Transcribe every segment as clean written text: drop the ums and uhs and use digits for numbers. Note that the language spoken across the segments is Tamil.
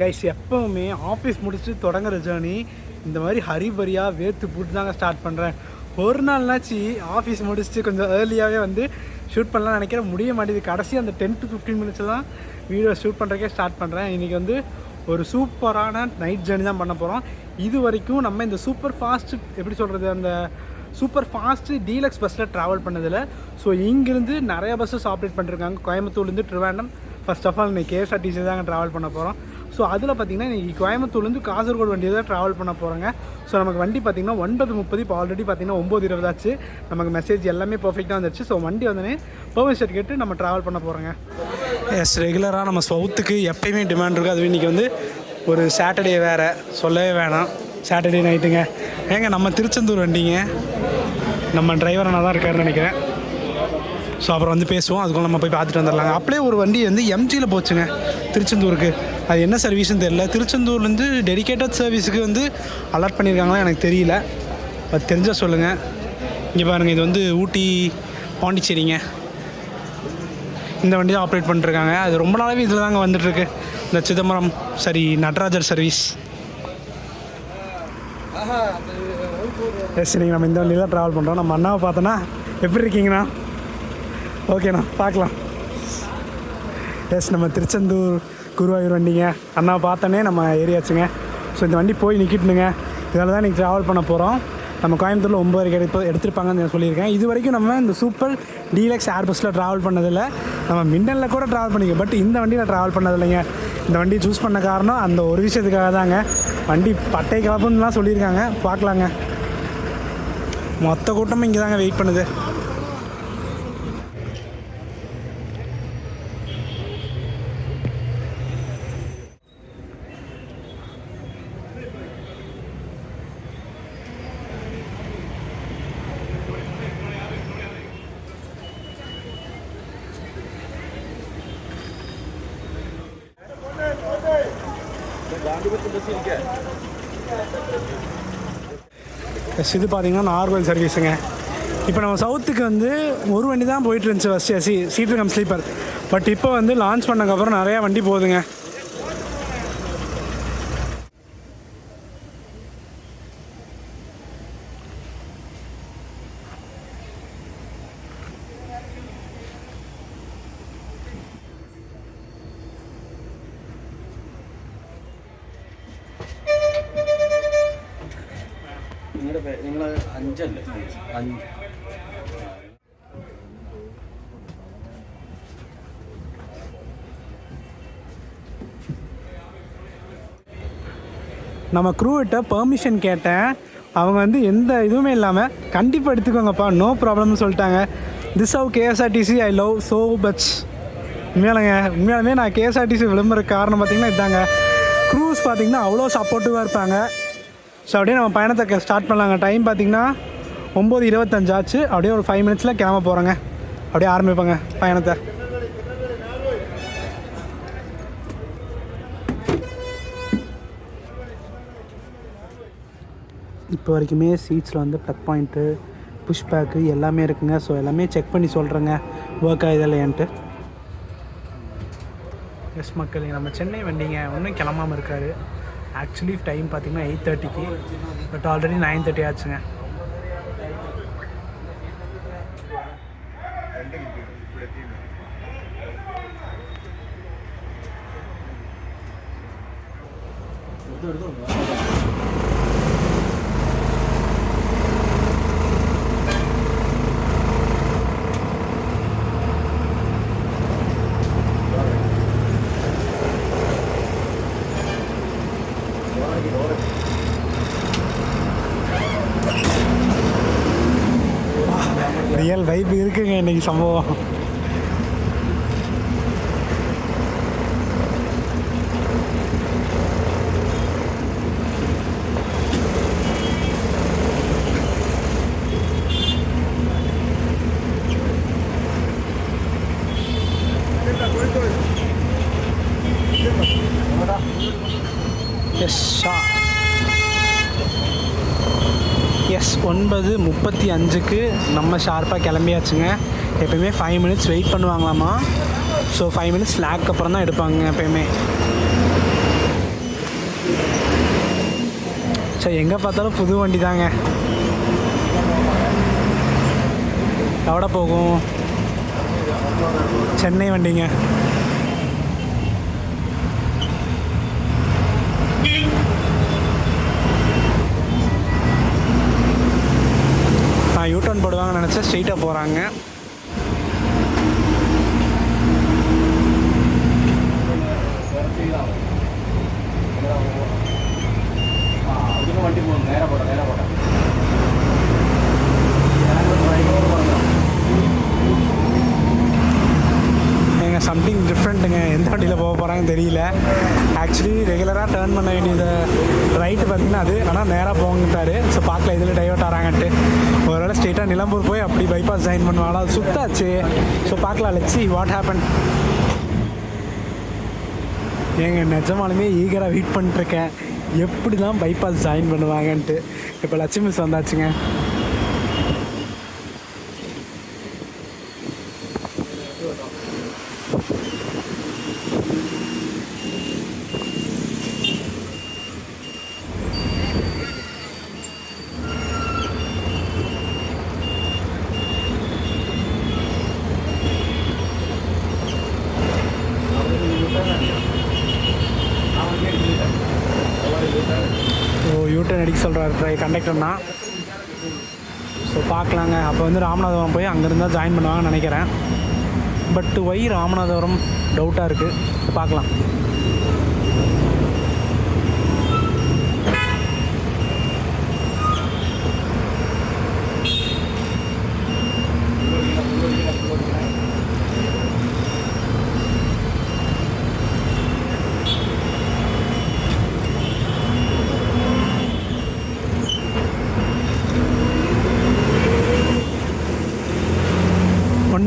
கைஸ் எப்போவுமே ஆஃபீஸ் முடிச்சுட்டு தொடங்குற ஜேர்னி இந்த மாதிரி ஹரிபரியாக வேர்த்து போட்டு தாங்க ஸ்டார்ட் பண்ணுறேன். ஒரு நாள்னாச்சு ஆஃபீஸ் முடிச்சுட்டு கொஞ்சம் ஏர்லியாகவே வந்து ஷூட் பண்ணலாம்னு நினைக்கிறேன். முடிய மாட்டேங்குது. கடைசி அந்த 10 to 15 minutes தான் வீடியோ ஷூட் பண்ணுறக்கே ஸ்டார்ட் பண்ணுறேன். இன்றைக்கி வந்து ஒரு சூப்பரான நைட் ஜேர்னி தான் பண்ண போகிறோம். இது வரைக்கும் நம்ம இந்த சூப்பர் ஃபாஸ்ட்டு எப்படி சொல்கிறது, அந்த சூப்பர் ஃபாஸ்ட்டு டீலக்ஸ் பஸ்ஸில் ட்ராவல் பண்ணதில்லை. ஸோ இங்கேருந்து நிறைய பஸ்ஸஸ் ஆப்ரேட் பண்ணிருக்காங்க. கோயம்புத்தூர்லேருந்து ட்ரிவாண்டம். ஃபர்ஸ்ட் ஆஃப் ஆல் இன்றைக்கி KSRTC தாங்க ட்ராவல் பண்ண போகிறோம். ஸோ அதில் பார்த்திங்கன்னா இன்றைக்கி கோயம்புத்தூர்லேருந்து காசர்கோடு வண்டி தான் ட்ராவல் பண்ண போகிறோங்க. ஸோ நமக்கு வண்டி பார்த்திங்கன்னா 9:30. இப்போ ஆல்ரெடி பார்த்திங்கன்னா 9:20 ஆச்சு. நமக்கு மெசேஜ் எல்லாமே பர்ஃபெக்டாக வந்துடுச்சு. ஸோ வண்டி வந்தோடனே பெர்மிஷன் கேட்டு நம்ம ட்ராவல் பண்ண போகிறோங்க. எஸ், ரெகுலராக நம்ம சவுத்துக்கு எப்போயுமே டிமாண்ட் இருக்குது. அது இன்றைக்கி வந்து ஒரு சாட்டர்டே வேறு, சொல்லவே வேணாம். சாட்டர்டே நைட்டுங்க. ஏங்க நம்ம திருச்செந்தூர் வண்டிங்க, நம்ம டிரைவர் அண்ணா தான் இருக்காருன்னு நினைக்கிறேன். ஸோ அப்புறம் வந்து பேசுவோம். அதுக்குள்ள நம்ம போய் பார்த்துட்டு வந்துடலாங்க. அப்படியே ஒரு வண்டி வந்து MGயில் போச்சுங்க திருச்செந்தூருக்கு. அது என்ன சர்வீஸ்ன்னு தெரியல. திருச்செந்தூர்லேருந்து டெடிக்கேட்டட் சர்வீஸுக்கு வந்து அலர்ட் பண்ணியிருக்காங்களா எனக்கு தெரியல. அது தெரிஞ்சால் சொல்லுங்கள். இங்கே பாருங்கள், இது வந்து ஊட்டி பாண்டிச்சேரிங்க. இந்த வண்டி தான் ஆப்ரேட் பண்ணிட்டுருக்காங்க. அது ரொம்ப நாளாகவே இதில் தாங்க வந்துட்டுருக்கு. இந்த சிதம்பரம் நடராஜர் சர்வீஸ். எஸ், நீங்கள் நம்ம இந்த வண்டியில் தான் ட்ராவல் பண்ணுறோம். நம்ம அண்ணாவை பார்த்தோன்னா எப்படி இருக்கீங்கண்ணா? ஓகேண்ணா, பார்க்கலாம். எஸ், நம்ம திருச்செந்தூர் குருவாயூர் வண்டிங்க. அண்ணா பார்த்தோன்னே நம்ம ஏரியாச்சுங்க. ஸோ இந்த வண்டி போய் நிற்கிட்டுங்க. இதில் தான் இன்றைக்கி ட்ராவல் பண்ண போகிறோம். நம்ம கோயம்புத்தூரில் 9 எடுத்திருப்பாங்கன்னு நான் சொல்லியிருக்கேன். இது வரைக்கும் நம்ம இந்த சூப்பர் டீலக்ஸ் ஏர் பஸ்ஸில் ட்ராவல் பண்ணதில்லை. நம்ம மின்னலில் கூட ட்ராவல் பண்ணிக்க, பட் இந்த வண்டியில் ட்ராவல் பண்ணதில்லைங்க. இந்த வண்டி சூஸ் பண்ண காரணம் அந்த ஒரு விஷயத்துக்காக தாங்க. வண்டி பட்டை கிளப்புன்னுலாம் சொல்லியிருக்காங்க. பார்க்கலாங்க. மொத்த கூட்டமும் இங்கே தாங்க வெயிட் பண்ணுது. இது பார்த்திங்கன்னா நார்மல் சர்வீஸுங்க. இப்போ நம்ம சவுத்துக்கு வந்து ஒரு வண்டி தான் போயிட்டு இருந்துச்சு first, seat come sleeper. But இப்போ வந்து லான்ச் பண்ணக்கப்புறம் நிறையா வண்டி போகுதுங்க. നിങ്ങൾ 5 അല്ലേ? 5. நம்ம க்ரூவிட்ட பெர்மிஷன் கேட்டேன். அவங்க வந்து எந்த இதுவுமே இல்லாமல் கண்டிப்பாக எடுத்துக்கோங்கப்பா, நோ ப்ராப்ளம்னு சொல்லிட்டாங்க. This how KSRTC I love so much. உண்மையாலுமே நான் KSRTC விளம்பர காரணம் பார்த்திங்கன்னா இதாங்க. க்ரூஸ் பார்த்திங்கன்னா அவ்வளோ சப்போர்ட்டிவாக இருப்பாங்க. ஸோ அப்படியே நம்ம பயணத்தை ஸ்டார்ட் பண்ணலாங்க. டைம் பார்த்திங்கன்னா 9:25 ஆச்சு. அப்படியே ஒரு 5 minutes கிளம்ப போகிறோங்க. அப்படியே ஆரம்பிப்பாங்க பயணத்தை. இப்போ வரைக்குமே சீட்ஸில் வந்து ப்ளக் பாயிண்ட்டு, புஷ் பேக்கு எல்லாமே இருக்குங்க. ஸோ எல்லாமே செக் பண்ணி சொல்கிறேங்க ஒர்க் ஆகுது இல்லையான்ட்டு. எஸ் மக்கள், நம்ம சென்னை வண்டிங்க ஒன்றும் கிளம்பாமல் இருக்காரு. ஆக்சுவலி டைம் பார்த்திங்கன்னா 8:30க்கு, பட் ஆல்ரெடி 9:30 ஆச்சுங்க. ரியல் வைப் இருக்குங்க இன்றைக்கி சம்பவம். எஸ் 9:35க்கு நம்ம ஷார்ப்பாக கிளம்பியாச்சுங்க. எப்போயுமே 5 minutes வெயிட் பண்ணுவாங்களாமா. ஸோ 5 minutes லேக் அப்புறம் தான் எடுப்பாங்க எப்போயுமே. சரி, எங்கே பார்த்தாலும் புது வண்டி தாங்க. எவ்வளோ போகும்? சென்னை வண்டிங்க. நான் யூட்டர்ன் போடுவாங்கன்னு நினச்சேன், ஸ்ட்ரெயிட்டாக போகிறாங்க. வண்டி போகணும், நேராக போட்டேன். ஏங்க சம்திங் டிஃப்ரெண்ட்டுங்க. எந்த வண்டியில் போக போகிறாங்கன்னு தெரியல. ஆக்சுவலி ரெகுலராக டேர்ன் பண்ண வேண்டியது ரைட்டு பார்த்திங்கன்னா அது, ஆனால் நேராக போங்கிட்டாரு. ஸோ பார்க்கல இதில் டைவர்ட் ஆகிறாங்கன்ட்டு. ஒருவேளை ஸ்ட்ரெயிட்டாக நிலம்பூர் போய் அப்படி பைபாஸ் ஜாயின் பண்ணுவாங்களா? அது சுத்தாச்சு. ஸோ பார்க்கலாம், லெட்ஸ் see வாட் ஹேப்பன். ஏங்க நிஜமாலுமே ஈகராக வெயிட் பண்ணிட்டுருக்கேன், எப்படி தான் பைபாஸ் ஜாயின் பண்ணுவாங்கன்ட்டு. இப்போ லட்சுமி மிஸ் வந்தாச்சுங்க. யூட்டர்ன் அடிக்க சொல்கிறார் கண்டக்டர்னா. ஸோ பார்க்கலாங்க. அப்போ வந்து ராமநாதபுரம் போய் அங்கேருந்து தான் ஜாயின் பண்ணுவாங்கன்னு நினைக்கிறேன். பட் ஒய் ராமநாதபுரம் டவுட்டாக இருக்குது. பார்க்கலாம்.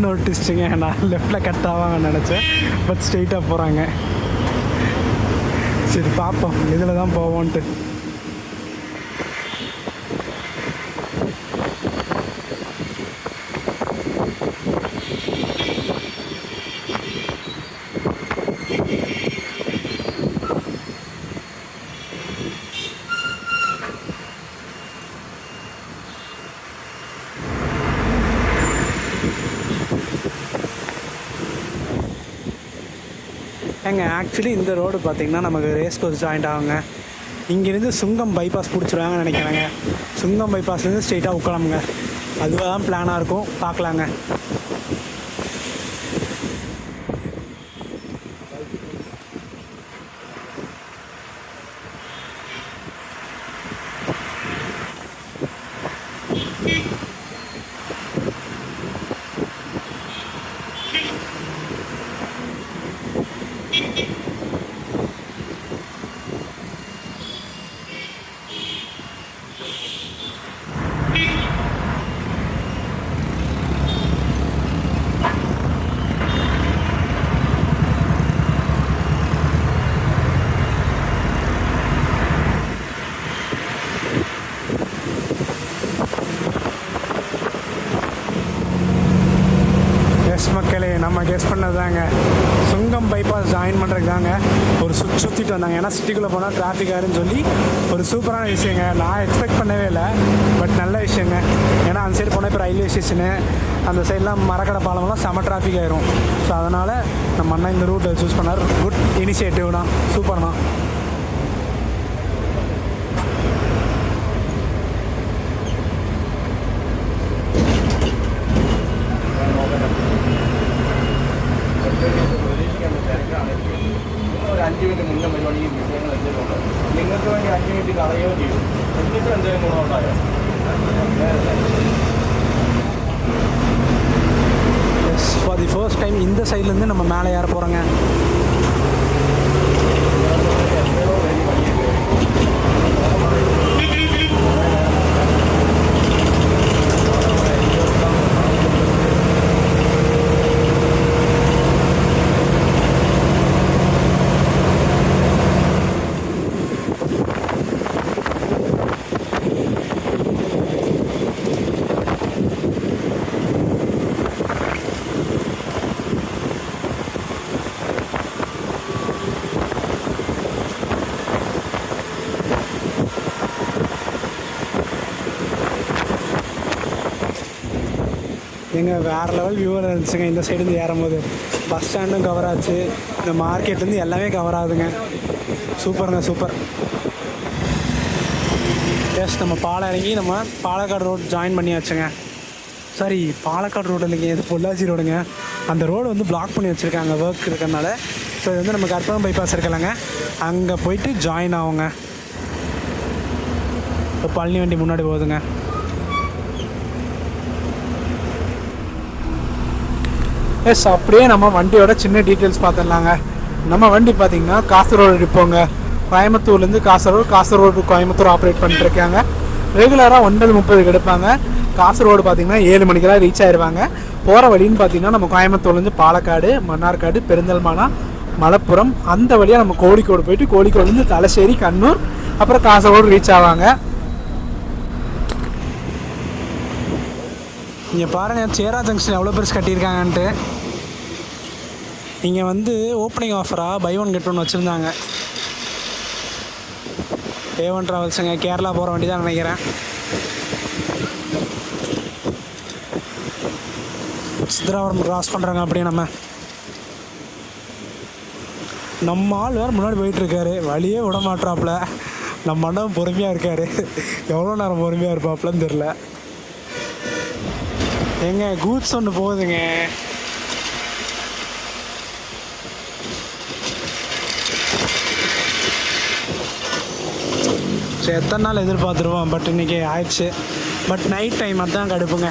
நோட்டிஸ்ட்டுங்க, நான் லெஃப்டில் கட் ஆவாங்கன்னு நினச்சேன். பட் ஸ்ட்ரெயிட்டாக போகிறாங்க. சரி பார்ப்போம், இதில் தான் போவோன்ட்டு. ஏங்க ஆக்சுவலி இந்த ரோடு பார்த்திங்கன்னா நமக்கு ரேஸ் கோர்ஸ் ஜாயிண்ட் ஆகுங்க. இங்கேருந்து சுங்கம் பைபாஸ் பிடிச்சிருவாங்கன்னு நினைக்கிறேங்க. சுங்கம் பைபாஸ்லேருந்து ஸ்ட்ரெயிட்டாக உட்காலமுங்க. அதுவாக தான் பிளானாக இருக்கும். பார்க்கலாங்க. மக்களே, நம்ம கெஸ் பண்ணதாங்க. சுங்கம் பைபாஸ் ஜாயின் பண்ணுறதுக்கு தாங்க ஒரு சுற்றிட்டு வந்தாங்க. ஏன்னா சிட்டிக்குள்ளே போனால் டிராஃபிக் ஆகுதுன்னு சொல்லி ஒரு சூப்பரான விஷயங்க. நான் எக்ஸ்பெக்ட் பண்ணவே இல்லை, பட் நல்ல விஷயங்க. ஏன்னா அந்த சைடு போனால் இப்போ ரயில்வே ஸ்டேஷனு அந்த சைட்லாம் மரக்கடை பாலமெல்லாம் செம டிராஃபிக் ஆயிரும். ஸோ அதனால் நம்ம அண்ணா இந்த ரூட்டை சூஸ் பண்ணார். குட் இனிஷியேட்டிவ்னா, சூப்பர்ண்ணா. ഒരു 5 മിനിറ്റ് മുന്നേ പരിപാടിക്ക് വിഷയങ്ങൾ വെച്ചിട്ടുണ്ട്. നിങ്ങൾക്ക് വേണ്ടി 5 മിനിറ്റ് കളയുകയും ചെയ്യും. എന്നിട്ട് എന്തെങ്കിലും ഗുണമുണ്ടായോ? ஃபார் தி ஃபர்ஸ்ட் டைம் இந்த சைட்லேருந்து நம்ம மேலே ஏற போகிறோங்க. எங்கள் வேறு லெவல் வியூவில் இருந்துச்சுங்க. இந்த சைடுலேருந்து ஏறும்போது பஸ் ஸ்டாண்டும் கவர் ஆச்சு, இந்த மார்க்கெட்லேருந்து எல்லாமே கவர் ஆகுதுங்க. சூப்பருங்க, சூப்பர். எஸ், நம்ம பாலம் இறங்கி நம்ம பாலக்காடு ரோடு ஜாயின் பண்ணியாச்சுங்க. சாரி, பாலக்காடு ரோடு இல்லைங்க, இது பொள்ளாச்சி ரோடுங்க. அந்த ரோடு வந்து பிளாக் பண்ணி வச்சுருக்காங்க ஒர்க் இருக்கிறதுனால. ஸோ இது வந்து நம்ம கற்பகம் பைபாஸ் இருக்கலாங்க, அங்கே போயிட்டு ஜாயின் ஆகுங்க. இப்போ பழனி வண்டி முன்னாடி போகுதுங்க. எஸ், அப்படியே நம்ம வண்டியோட சின்ன டீட்டெயில்ஸ் பார்த்துடலாங்க. நம்ம வண்டி பார்த்திங்கன்னா காசர்கோடு டிப்போங்க. கோயம்புத்தூர்லேருந்து காசர்கோடு கோயம்புத்தூர் ஆப்ரேட் பண்ணிட்டுருக்காங்க. ரெகுலராக 9:30 எடுப்பாங்க. காசர்கோடு பார்த்திங்கன்னா 7 மணிக்கெல்லாம் ரீச் ஆயிடுவாங்க. போகிற வழின்னு பார்த்திங்கன்னா நம்ம கோயம்புத்தூர்லேருந்து பாலக்காடு, மன்னார்காடு, பெருந்தல்மானா, மலப்புரம், அந்த வழியாக நம்ம கோழிக்கோடு போயிட்டு கோழிக்கோடுலேருந்து தலശ്ശേരി, கண்ணூர், அப்புறம் காசர்கோடு ரீச் ஆவாங்க. இங்கே பாருங்கள், சேரா ஜங்ஷன் எவ்வளோ பெருசு கட்டியிருக்காங்கன்ட்டு. இங்கே வந்து ஓப்பனிங் ஆஃபராக பை ஒன் கெட் ஒன் வச்சுருந்தாங்க. A1 ட்ராவல்ஸுங்க, கேரளா போகிற வண்டி தான் நினைக்கிறேன். சித்ராவரம் கிராஸ் பண்ணுறாங்க. அப்படியே நம்ம ஆள் வேறு முன்னாடி போயிட்டுருக்காரு, வழியே விட மாட்டாப்புல. நம்ம அண்ணன் பொறுமையாக இருக்கார், எவ்வளோ நேரம் பொறுமையாக இருப்பாப்புலன்னு தெரில. எங்க கூட்ஸ் ஒன்று போகுதுங்க. சரி, எத்தனை நாள் எதிர்பார்த்துருவோம், பட் இன்றைக்கி ஆயிடுச்சு. பட் நைட் டைம் அதுதான் கடுப்புங்க.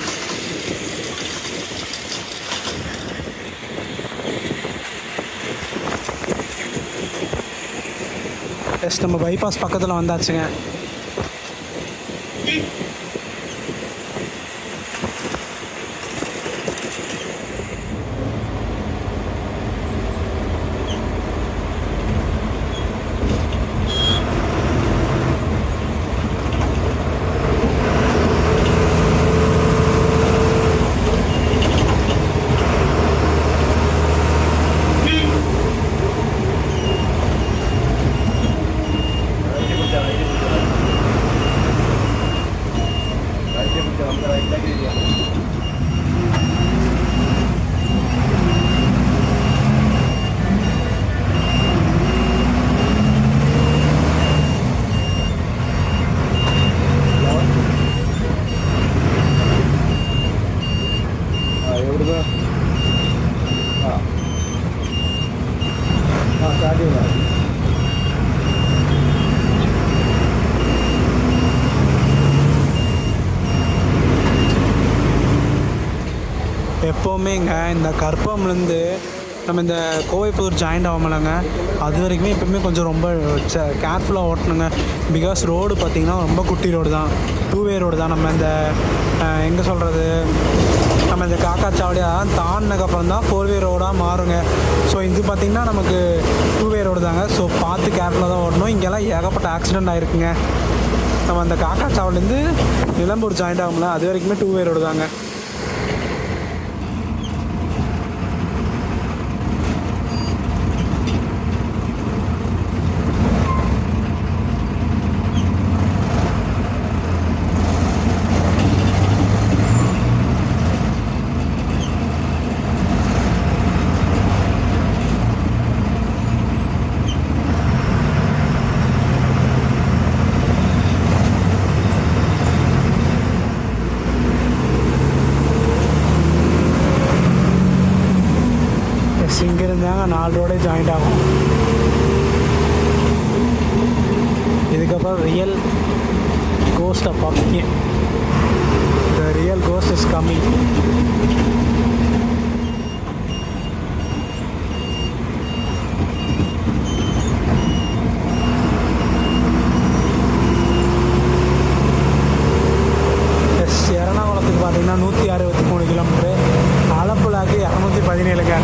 ஜஸ்ட் நம்ம பைபாஸ் பக்கத்தில் வந்தாச்சுங்க. எப்போவுமேங்க இந்த கற்பம்லேருந்து நம்ம இந்த கோவைப்புதூர் ஜாயிண்ட் ஆகாமலங்க, அது வரைக்குமே எப்பவுமே கொஞ்சம் ரொம்ப கேர்ஃபுல்லாக ஓட்டணுங்க. பிகாஸ் ரோடு பார்த்திங்கன்னா ரொம்ப குட்டி ரோடு தான், 2-வே ரோடு தான். நம்ம இந்த எங்கே சொல்கிறது, நம்ம இந்த காக்காச்சாவடியாக தாண்டினதுக்கப்புறம் தான் 4-வே ரோடாக மாறுங்க. ஸோ இது பார்த்திங்கன்னா நமக்கு 2-வே ரோடு தாங்க. ஸோ பார்த்து கேர்ஃபுல்லாக தான் ஓடணும். இங்கெல்லாம் ஏகப்பட்ட ஆக்சிடெண்ட் ஆகிருக்குங்க. நம்ம அந்த காக்காச்சாவடிலேருந்து நிலம்பூர் ஜாயிண்ட் ஆகும்ல, அது வரைக்குமே 2-வே ரோடு தாங்க. இங்கேருந்தாங்க 4 ரோடே ஜாயிண்ட் ஆகும். இதுக்கப்புறம் real ghost of public, the real ghost is coming. எறணாகுளத்துக்கு பார்த்தீங்கன்னா 163 கிலோமீட்ரு, ஆலப்புழாக்கு 217ங்க.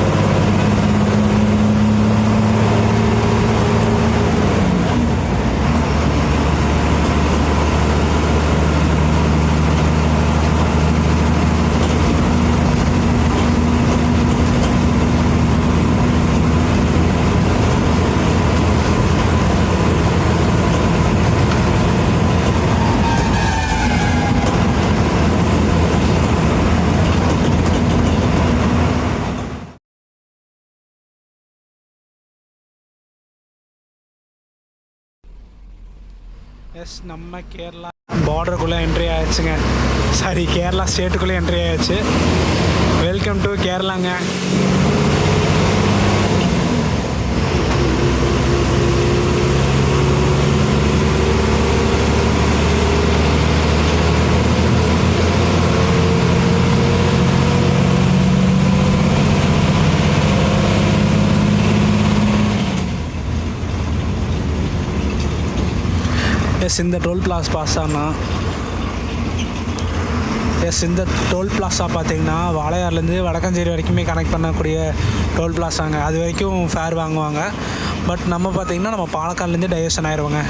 எஸ், நம்ம கேரளா பார்டருக்குள்ளே என்ட்ரி ஆயிடுச்சுங்க. சாரி, கேரளா ஸ்டேட்டுக்குள்ளே என்ட்ரி ஆயிடுச்சு. வெல்கம் டு கேரளாங்க. எஸ், இந்த டோல் பிளாஸா இந்த டோல் பிளாஸா பார்த்தீங்கன்னா வாளையார்லேருந்து வடக்கஞ்சேரி வரைக்குமே கனெக்ட் பண்ணக்கூடிய டோல் பிளாஸாங்க. அது வரைக்கும் ஃபேர் வாங்குவாங்க. பட் நம்ம பார்த்திங்கன்னா நம்ம பாலக்காட்லேருந்து டைவர்ஷன் ஆயிடுவோங்க.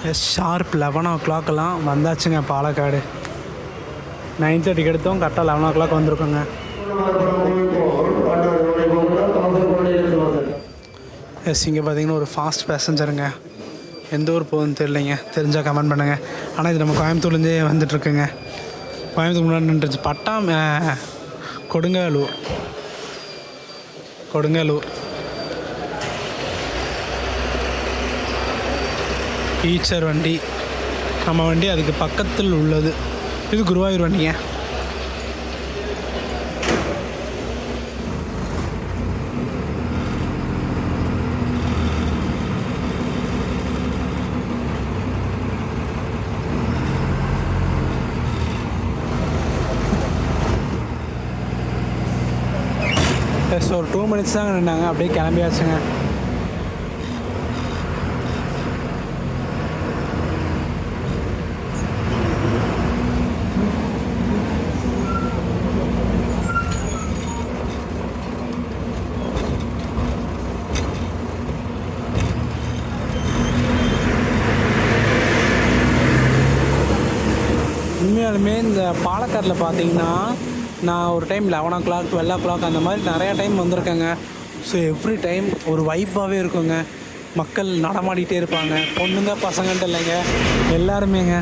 எஸ், ஷார்ப் 11 o'clock வந்தாச்சுங்க பாலக்காடு. 9:30 எடுத்தோம், கரெக்டாக 11 o'clock வந்திருக்கோங்க. எஸ், இங்கே பார்த்தீங்கன்னா ஒரு ஃபாஸ்ட் பேசஞ்சருங்க. எந்த ஊர் போகுதுன்னு தெரியலைங்க, தெரிஞ்சால் கமெண்ட் பண்ணுங்கள். ஆனால் இது நம்ம கோயம்புத்தூர்லேருந்தே வந்துட்டுருக்குங்க. கோயம்புத்தூர் முன்னாடி நின்றுச்சு. கொடுங்காலூர் ஈச்சர் வண்டி, நம்ம வண்டி அதுக்கு பக்கத்தில் உள்ளது. இது குருவாயூர் வண்டிங்க. ஸோ ஒரு 2 minutes தாங்க நின்னாங்க, அப்படியே கிளம்பியாச்சுங்க. உண்மையாலுமே இந்த பாலக்காட்டில் பார்த்தீங்கன்னா நான் ஒரு டைம் 11 o'clock 12 o'clock அந்த மாதிரி நிறையா டைம் வந்திருக்கேங்க. ஸோ எவ்ரி டைம் ஒரு வைப்பாகவே இருக்குங்க. மக்கள் நடமாடிட்டே இருப்பாங்க, பொண்ணுங்க பசங்கன்ட்டு இல்லைங்க, எல்லாருமேங்க.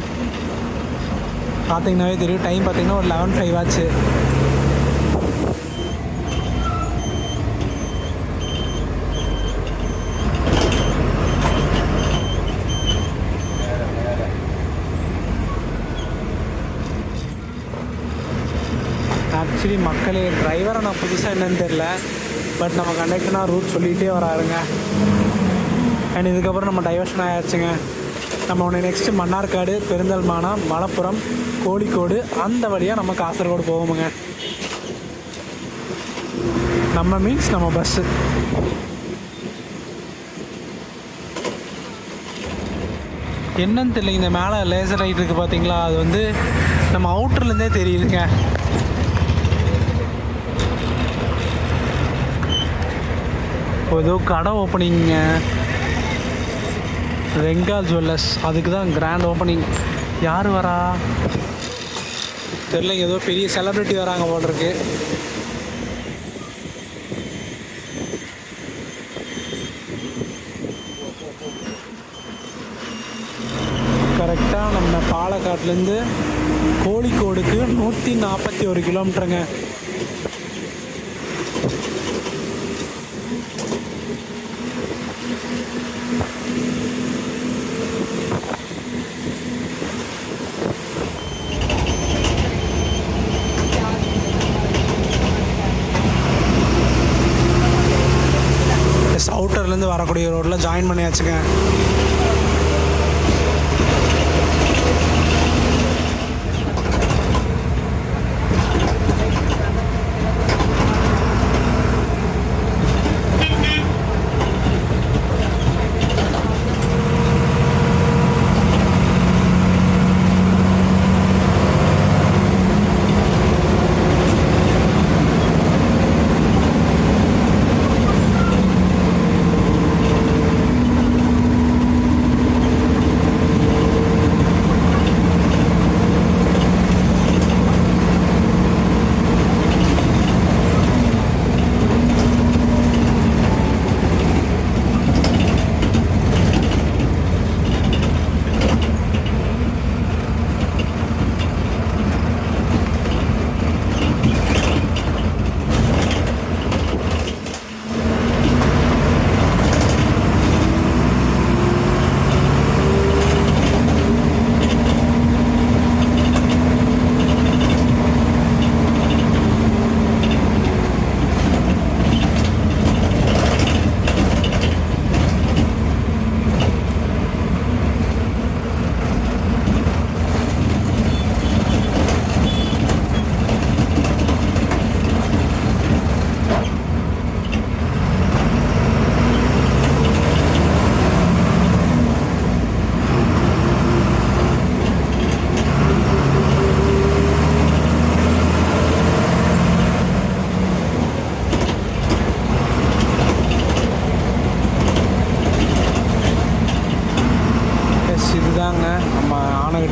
பார்த்தீங்கன்னாவே தெரியும். டைம் பார்த்தீங்கன்னா ஒரு 11:05 ஆச்சு. ஆக்சுவலி மக்களே, டிரைவரை நான் புதுசாக என்னன்னு தெரில, பட் நம்ம கண்டக்டர்னா ரூட் சொல்லிகிட்டே வராருங்க. அண்ட் இதுக்கப்புறம் நம்ம டைவர்ஷன் ஆயாச்சுங்க. நம்ம உடனே நெக்ஸ்ட்டு மன்னார்காடு, பெருந்தல்மானா, மலப்புரம், கோழிக்கோடு அந்த வழியாக நம்ம காசர்கோடு போவோமுங்க. நம்ம மீன்ஸ் நம்ம பஸ்ஸு. என்னன்னு தெரியல, இந்த மேலே லேசர் லைட் இருக்குது பார்த்தீங்களா, அது வந்து நம்ம அவுட்டர்லேருந்தே தெரியுதுங்க. ஏதோ கடை ஓப்பனிங்க, ரெங்கால் ஜுவல்லர்ஸ், அதுக்கு தான் கிராண்ட் ஓப்பனிங். யார் வரா தெரியலைங்க, ஏதோ பெரிய செலிப்ரிட்டி வராங்க போல் இருக்கு. கரெக்டாக நம்ம பாலக்காட்லேருந்து கோழிக்கோடுக்கு 141 கிலோமீட்டருங்க. அவுட்டர்லேருந்து வரக்கூடிய ரோட்டில் ஜாயின் பண்ணியாச்சுங்க.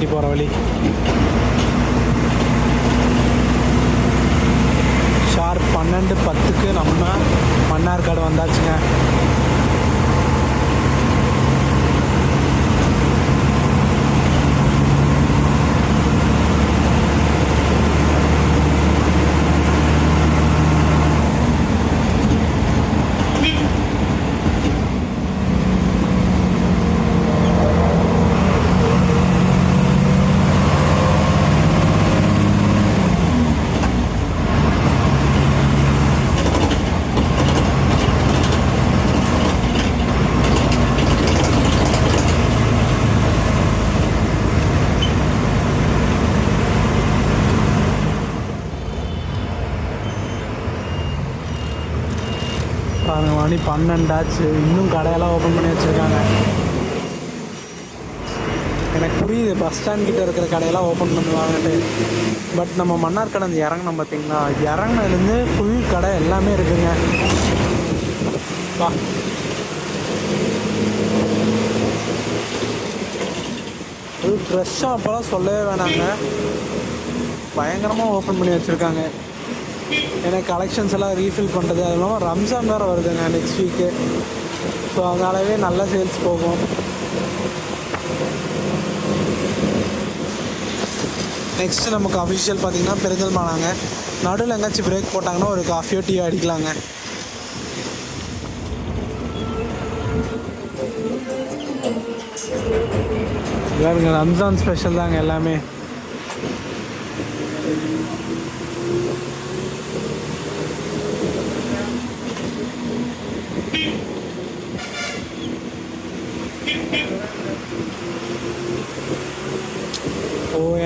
வண்டி போகிற வழி. ஷார்ப் 12:10க்கு நம்ம மன்னார்காடு வந்தாச்சுங்க. பாருங்க, மணி 12 ஆச்சு, இன்னும் கடையெல்லாம் ஓப்பன் பண்ணி வச்சுருக்காங்க. எனக்கு புரியுது பஸ் ஸ்டாண்ட் கிட்ட இருக்கிற கடையெல்லாம் ஓப்பன் பண்ணுவாங்கன்ட்டு. பட் நம்ம மன்னார்காடு அந்த இறங்கணும் பார்த்தீங்களா, இறங்கினதுலேருந்து ஃபுல் கடை எல்லாமே இருக்குங்க. வா, அது ட்ரெஸ் ஷாப்பெல்லாம் சொல்லவே வேணாங்க, பயங்கரமாக ஓப்பன் பண்ணி வச்சுருக்காங்க. எனக்கு கலெக்ஷன்ஸ் எல்லாம் ரீஃபில் பண்ணுறது, அது இல்லாமல் ரம்ஜான் வேறு வருதுங்க நெக்ஸ்ட் வீக்கு. ஸோ அதனாலவே நல்ல சேல்ஸ் போகும். நெக்ஸ்ட்டு நமக்கு அஃபிஷியல் பார்த்திங்கன்னா பெருந்தல்மானாங்க. நடுவில் எங்கேயாச்சும் பிரேக் போட்டாங்கன்னா ஒரு காஃபியோ டீயோ அடிக்கலாங்க. இதாருங்க ரம்ஜான் ஸ்பெஷல் தாங்க எல்லாமே.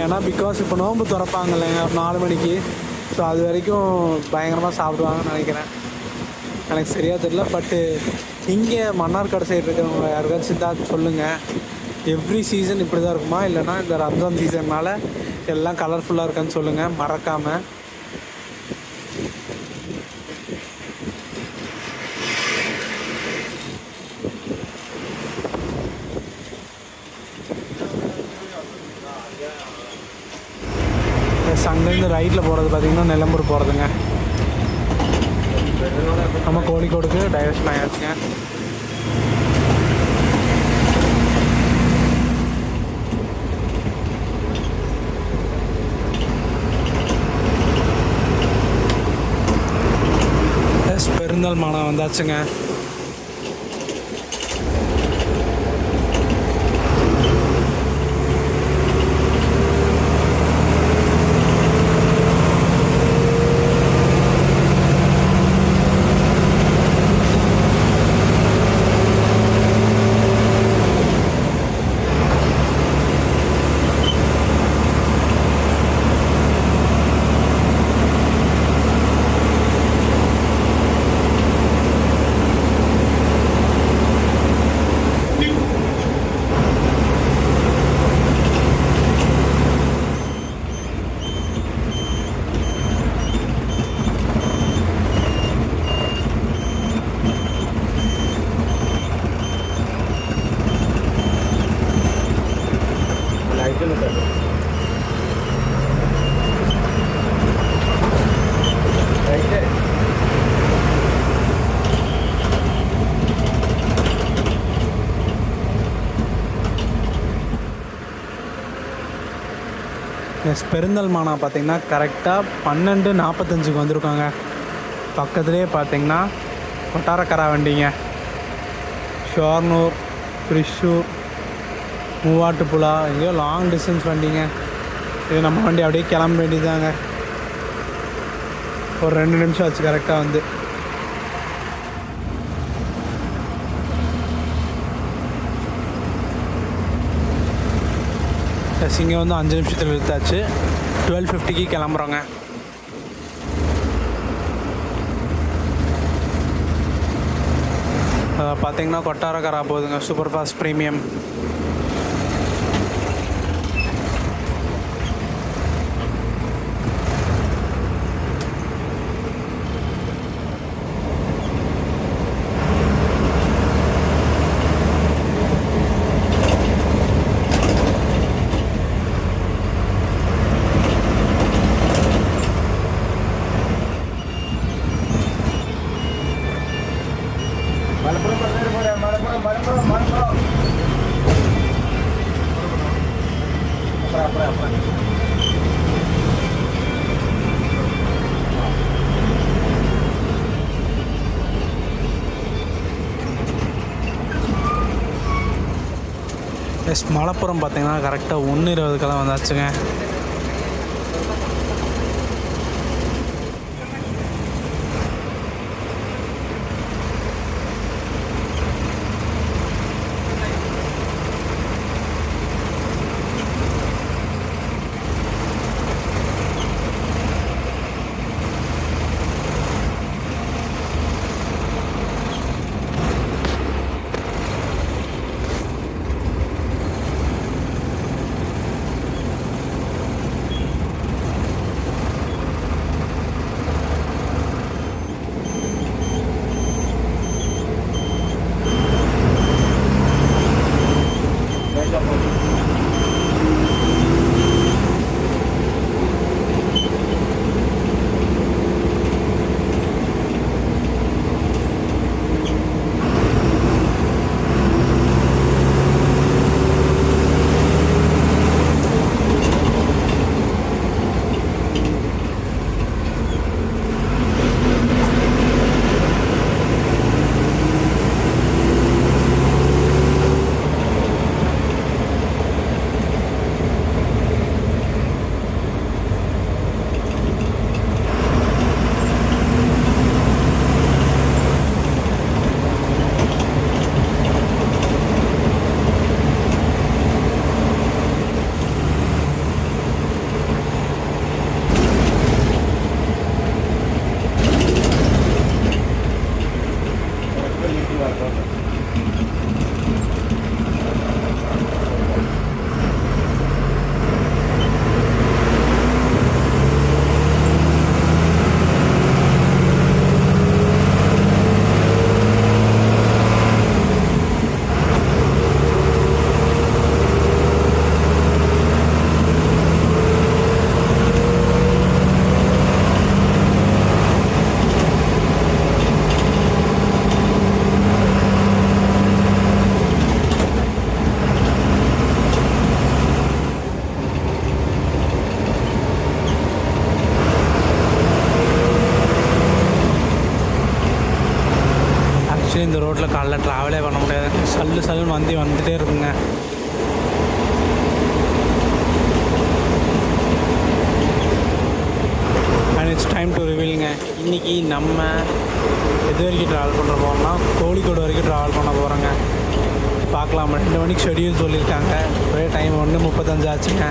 ஏன்னா பிகாஸ் இப்போ நோன்பு திறப்பாங்க இல்லைங்க 4 மணிக்கு. ஸோ அது வரைக்கும் பயங்கரமாக சாப்பிடுவாங்கன்னு நினைக்கிறேன். எனக்கு சரியாக தெரியல. பட்டு இங்கே மன்னார்காடு சைடு இருக்கிறவங்க யாருக்காச்சும் தான் சொல்லுங்கள், எவ்ரி சீசன் இப்படி தான் இருக்குமா, இல்லைனா இந்த ரம்ஜான் சீசன்னால் எல்லாம் கலர்ஃபுல்லாக இருக்கான்னு சொல்லுங்கள் மறக்காமல். அங்கேருந்து ரைட்டில் போகிறது பார்த்திங்கன்னா நிலம்பூர் போகிறதுங்க. நம்ம கோழிக்கோடுக்கு டைவர்ஷன் ஆகிடுச்சுங்க. பெருந்தல்மானா வந்தாச்சுங்க. பெருந்தல்மானா பார்த்திங்கன்னா கரெக்டாக 12:45க்கு வந்திருக்காங்க. பக்கத்துலேயே பார்த்திங்கன்னா கொட்டாரக்கரா வண்டிங்க. ஷோர்னூர், திரிஷூர், மூவாட்டுப்புழா, எங்கேயோ லாங் டிஸ்டன்ஸ் வண்டிங்க. இது நம்ம வண்டி அப்படியே கிளம்ப வேண்டியதாங்க. ஒரு 2 நிமிஷம் ஆச்சு கரெக்டாக வந்து. இங்கே வந்து 5 நிமிஷத்தில் எடுத்தாச்சு. 12:50க்கு கிளம்புறோங்க. பார்த்தீங்கன்னா கொட்டாரக்கரா போகுதுங்க, super fast premium. Yes Malappuram பார்த்தீங்கன்னா கரெக்டாக 1:20க்கெல்லாம் வந்தாச்சுங்க. இந்த ரோட்டில் காலைல ட்ராவலே பண்ண முடியாது. சல்லுன்னு வந்துட்டே இருக்குங்க. அண்ட் இட்ஸ் டைம் டு ரிவீலுங்க. இன்றைக்கி நம்ம எது வரைக்கும் ட்ராவல் பண்ணுற போகிறோம்னா கோழிக்கோடு வரைக்கும் ட்ராவல் பண்ண போகிறோங்க. பார்க்கலாம். 2 மணிக்கு ஷெடியூல் சொல்லியிருக்காங்க. ஒரே டைம் 1:35 ஆச்சுங்க.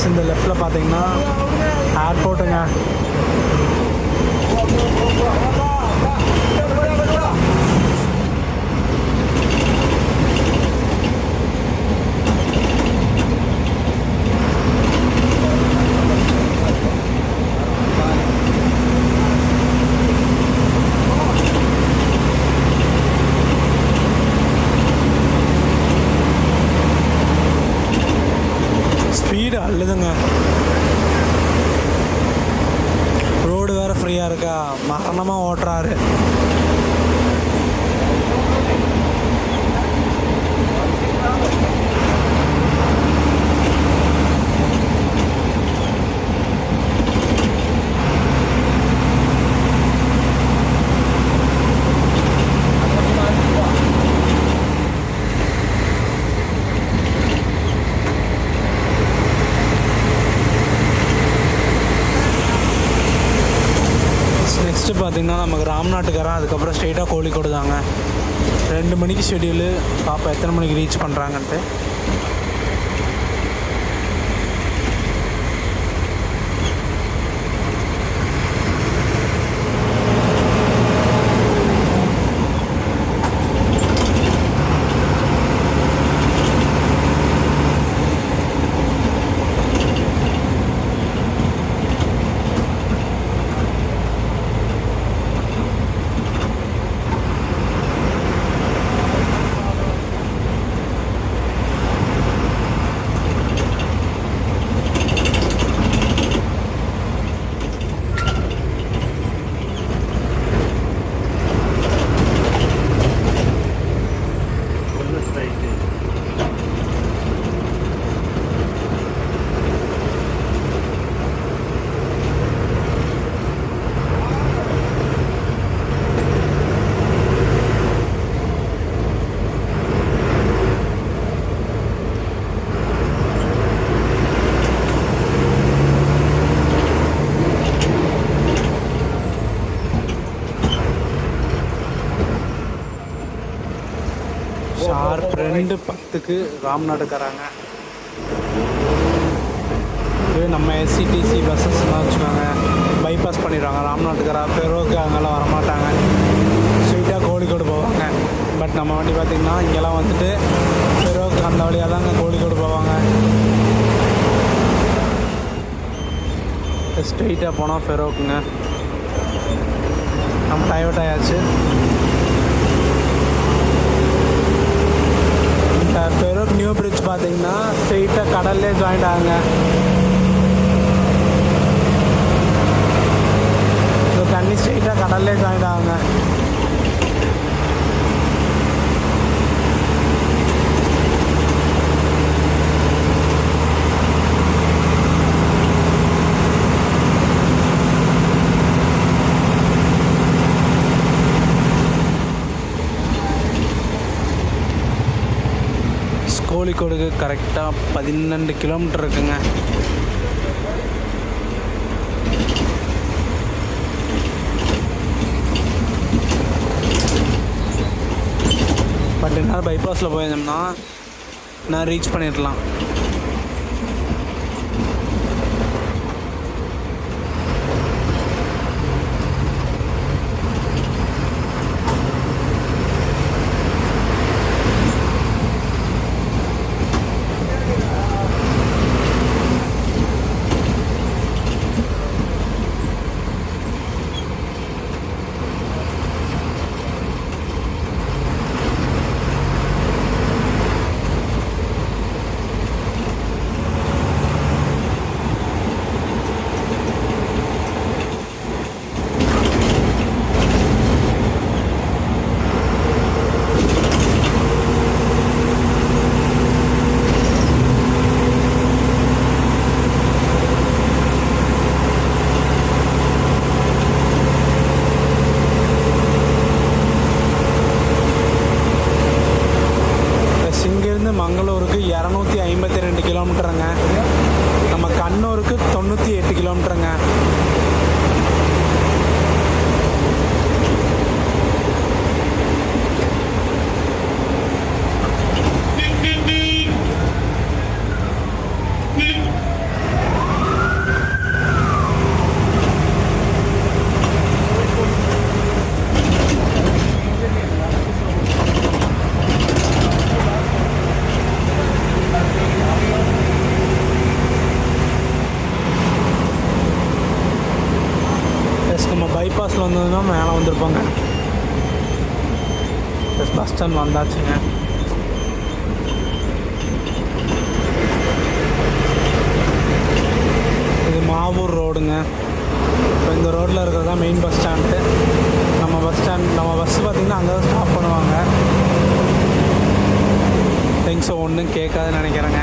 இந்த லெஃப்டில் பார்த்தீங்கன்னா ஏர்போர்ட்டுங்க. தள்ளுதுங்க. ரோடு வேறு ஃப்ரீயாக இருக்கா, மரணமாக ஓட்டுறாரு. நெக்ஸ்ட்டு பார்த்திங்கன்னா நமக்கு ராம்நாட்டுக்காரன், அதுக்கப்புறம் ஸ்ட்ரெயிட்டாக கோழிக்கோடு தாங்க. 2 மணிக்கு ஷெடியூலு. பாப்பா எத்தனை மணிக்கு ரீச் பண்ணுறாங்கன்ட்டு. ஷார்ப் 2:10க்கு ராம்நாடுக்காராங்க. இது நம்ம எஸ்சிடிசி பஸ்ஸஸ்லாம் வச்சுக்கோங்க, பைபாஸ் பண்ணிடுவாங்க. ராம்நாட்டுக்காரா பெரோக்கு அங்கெல்லாம் வரமாட்டாங்க, ஸ்ட்ரெயிட்டாக கோழிக்கோடு போவாங்க. பட் நம்ம வண்டி பார்த்திங்கன்னா இங்கெல்லாம் வந்துட்டு பெரோக்கு அந்த வழியாக தாங்க கோழிக்கோடு போவாங்க. ஸ்ட்ரெயிட்டாக போனால் ஃபெரோக்குங்க. நம்ம டைவர்ட் ஆயாச்சு. ஃபெரோக் நியூ பிரிட்ஜ் பார்த்தீங்கன்னா ஸ்ட்ரெயிட்டாக கடல்லே ஜாயிண்ட் ஆகுங்க. தண்ணி ஸ்ட்ரெயிட்டாக கடல்லே ஜாயிண்ட் ஆகுங்க. கோழிக்கோடுக்கு கரெக்டாக 12 கிலோமீட்டர் இருக்குங்க. பட் என்ன பைபாஸில் போயிருந்தோம்னா நான் ரீச் பண்ணிடலாம். மங்களூருக்கு 252 கிலோமீட்டருங்க. நம்ம கண்ணூருக்கு 98 கிலோமீட்டருங்க. பைபாஸில் வந்ததுன்னா மேலே வந்திருப்பாங்க. பஸ் ஸ்டாண்ட் வந்தாச்சுங்க. மாவூர் ரோடுங்க. ஸோ இந்த ரோட்டில் இருக்கிறது தான் மெயின் பஸ் ஸ்டாண்டு. நம்ம பஸ்ஸு பார்த்திங்கன்னா அங்கே தான் ஸ்டாப் பண்ணுவாங்க. திங்ஸ் ஒன்றும் கேட்காதுன்னு நினைக்கிறேங்க.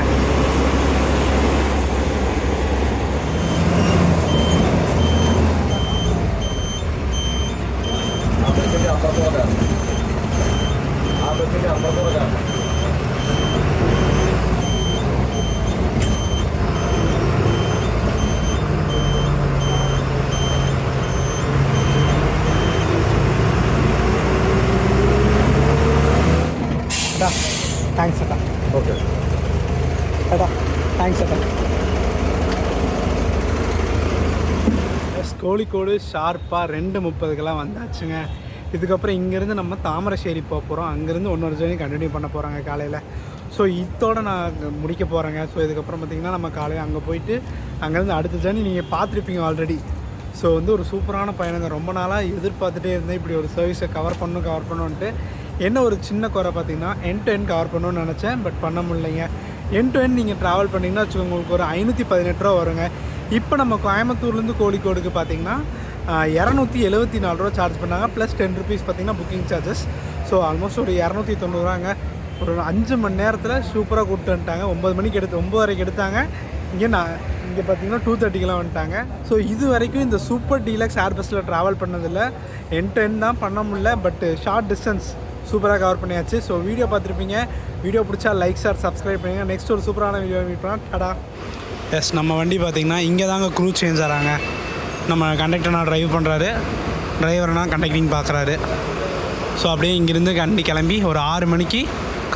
தேங்க்ஸ் அக்கா. ஓகே அக்கா தேங்க்ஸ் அக்கா. கோழிக்கோடு ஷார்ப்பாக 2:30 வந்தாச்சுங்க. இதுக்கப்புறம் இங்கேருந்து நம்ம தாமரശ്ശേരി போக போகிறோம். அங்கேருந்து இன்னொரு ஜேர்னி கண்டினியூ பண்ண போகிறாங்க காலையில். ஸோ இதோட நான் முடிக்க போகிறேங்க. ஸோ இதுக்கப்புறம் பார்த்திங்கன்னா நம்ம காலையில் அங்கே போயிட்டு அங்கேருந்து அடுத்த ஜேர்னி நீங்கள் பார்த்துருப்பீங்க ஆல்ரெடி. ஸோ வந்து ஒரு சூப்பரான பயணங்க. ரொம்ப நாளாக எதிர்பார்த்துட்டே இருந்தேன் இப்படி ஒரு சர்வீஸை கவர் பண்ணணுன்ட்டு. என்ன ஒரு சின்ன குறை பார்த்திங்கன்னா எண்ட் டு எண்ட் கவர் பண்ணணும்னு நினச்சேன், பட் பண்ண முடியலைங்க. எண்ட் டு எண்ட் நீங்கள் ட்ராவல் பண்ணிங்கன்னா வச்சுக்கோங்க உங்களுக்கு ஒரு 518 ரூபா வருங்க. இப்போ நம்ம கோயம்புத்தூர்லேருந்து கோழிக்கோடுக்கு பார்த்திங்கன்னா 274 ரூபா சார்ஜ் பண்ணாங்க. ப்ளஸ் 10 ருபீஸ் பார்த்திங்கன்னா புக்கிங் சார்ஜஸ். ஸோ ஆல்மோஸ்ட் ஒரு 290 ரூபாங்க. ஒரு 5 மணி நேரத்தில் சூப்பராக கூப்பிட்டு வந்துட்டாங்க. 9 மணிக்கு 9:30 எடுத்தாங்க. இங்கே பார்த்தீங்கன்னா 2:30 வந்துட்டாங்க. ஸோ இது வரைக்கும் இந்த சூப்பர் டீலக்ஸ் ஏர் பஸ்ஸில் ட்ராவல் பண்ணதில்லை. எண்ட் டு எண்ட் தான் பண்ண முடியல, பட் ஷார்ட் டிஸ்டன்ஸ் சூப்பராக கவர் பண்ணியாச்சு. ஸோ வீடியோ பார்த்துருப்பீங்க. வீடியோ பிடிச்சா லைக் ஷேர் சப்ஸ்கிரைப் பண்ணுங்கள். நெக்ஸ்ட் ஒரு சூப்பரான வீடியோ மீட் பண்ணலாம். டடா. எஸ், நம்ம வண்டி பார்த்திங்கன்னா இங்கே தாங்க க்ரூ சேஞ்ச் ஆகிறாங்க. நம்ம கண்டக்டர்னா ட்ரைவ் பண்ணுறாரு, டிரைவர்னா கண்டக்டிங் பார்க்குறாரு. ஸோ அப்படியே இங்கேருந்து வண்டி கிளம்பி ஒரு 6 மணிக்கு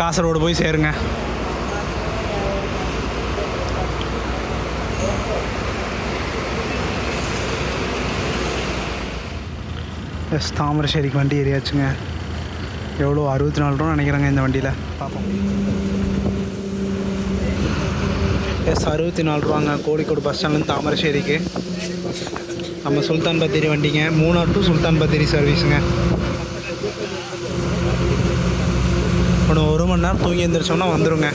காசரோடு போய் சேருங்க. எஸ், தாமரശ്ശേரிக்கு வண்டி ஏறியாச்சுங்க. எவ்வளோ 64 ரூபா நினைக்கிறேங்க இந்த வண்டியில். பார்ப்போம். எஸ், 64 ரூபாங்க கோழிக்கோடு பஸ் ஸ்டாண்ட்லேருந்து தாமரശ്ശേரிக்கு. நம்ம சுல்தான் பத்தேரி வண்டிங்க. 3 டு சுல்தான் பத்தேரி சர்வீஸுங்க. இன்னும் 1 மணி நேரம் தூங்கி எழுந்திரிச்சோம்னா வந்துடுங்க.